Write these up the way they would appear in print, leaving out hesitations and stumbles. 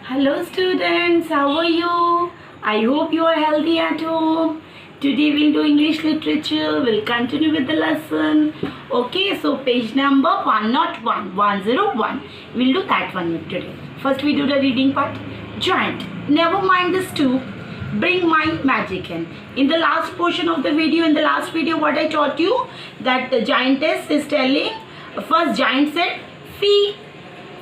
Hello students, how are you? I hope you are healthy at home. Today we'll do English literature. We'll continue with the lesson. Okay, so page number 101, 101. We'll do that one today. First we do the reading part. Giant, never mind the stoop. Bring my magic hand. In the last portion of the video, what I taught you, that the giantess is telling, first giant said, fee,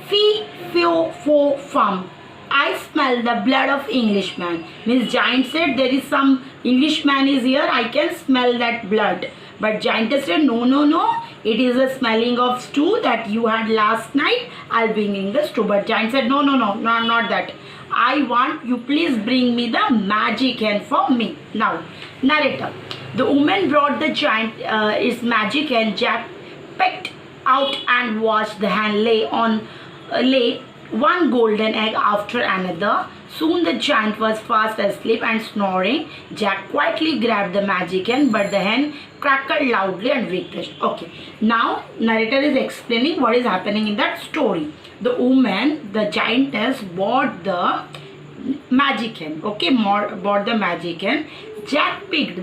fio, fo, fum. I smell the blood of Englishman. Means giant said there is some Englishman is here. I can smell that blood. But giantess said no. It is a smelling of stew that you had last night. I'll bring in the stew. But giant said no, not that. I want you please bring me the magic hand for me. Now narrator. The woman brought the giant his magic hand. Jack picked out and watched the hand lay one golden egg after another. Soon the giant was fast asleep and snoring. Jack quietly grabbed the magic hen, but the hen crackled loudly and vanished. Okay, now narrator is explaining what is happening in that story. The woman, the giantess, bought the magic hen. Okay, bought the magic hen. Jack picked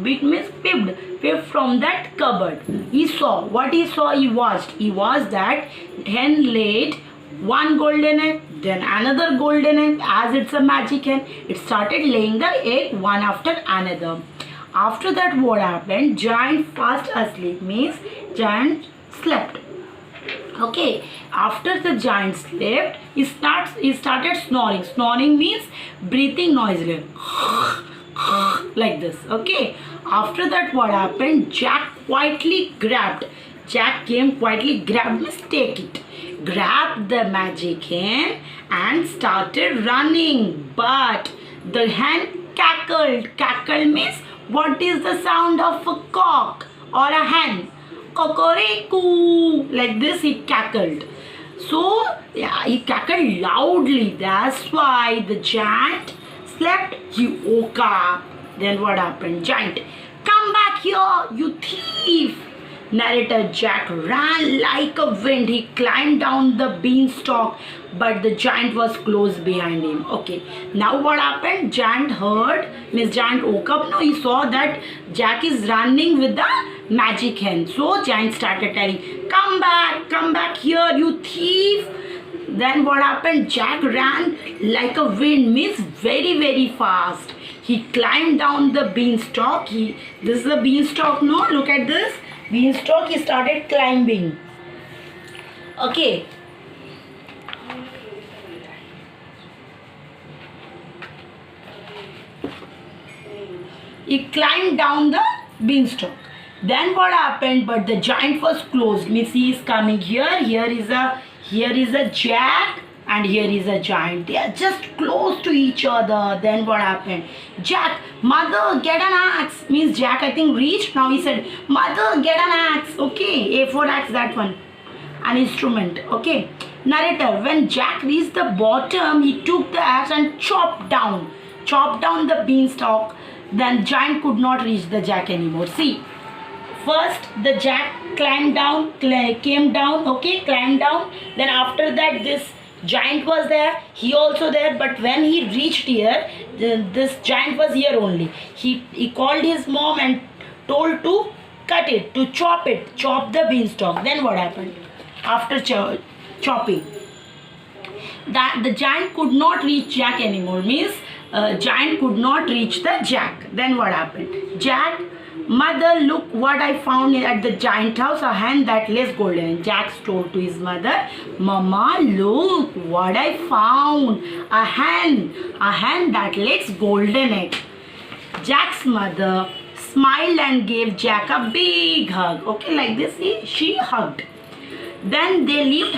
from that cupboard. He saw what he saw. He watched that hen laid one golden egg, then another golden egg. As it's a magic hen, it started laying the egg one after another. After that, what happened? Giant fast asleep means giant slept. Okay, after the giant slept, he started snoring. Snoring means breathing noisily like this. Okay, after that, what happened? Jack came quietly grabbed, grabbed the magic hen and started running. But the hen cackled. Cackle means what is the sound of a cock or a hen? Cocorico. Like this he cackled. So yeah, he cackled loudly. That's why the giant slept. He woke up. Then what happened? Giant, come back here, you thief. Narrator. Jack ran like a wind. He climbed down the beanstalk, but the giant was close behind him. Okay, now what happened? Giant woke up. No, he saw that Jack is running with the magic hen. So giant started telling, come back here, you thief. Then what happened? Jack ran like a wind, means very fast. He climbed down the beanstalk. This is the beanstalk. No, look at this beanstalk. He started climbing. Okay, he climbed down the beanstalk. Then what happened? But the giant was close. Means he is coming here. Here is a Jack and here is a giant. They are just close to each other. Then what happened? Jack, mother, get an axe. Means Jack, I think, reached. Now he said, mother, get an axe. Okay, A4 axe, that one. An instrument. Okay. Narrator. When Jack reached the bottom, he took the axe and chopped down the beanstalk. Then giant could not reach the Jack anymore. See, first the Jack came down. Okay, climbed down. Then after that, this giant was there. He also there. But when he reached here, this giant was here only. He called his mom and told to chop the beanstalk. Then what happened? After chopping, that the giant could not reach Jack anymore. Means giant could not reach the Jack. Then what happened? Jack, mother, look what I found at the giant house, a hen that lays golden egg. Jack told to his mother, Mama, look what I found, a hen that lays golden egg. Jack's mother smiled and gave Jack a big hug. Okay, like this, she hugged. Then they lived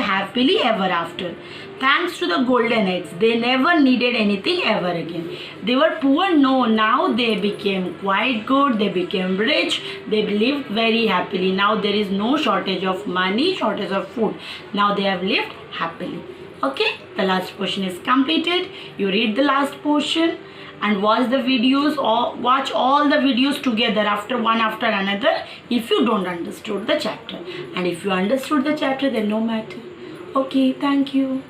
happily ever after. Thanks to the golden eggs, they never needed anything ever again. They were poor, no, now they became quite good, they became rich, they lived very happily. Now there is no shortage of money, shortage of food. Now they have lived happily. Okay, the last portion is completed. You read the last portion and watch the videos, or watch all the videos together one after another if you don't understood the chapter. And if you understood the chapter, then no matter. Okay, thank you.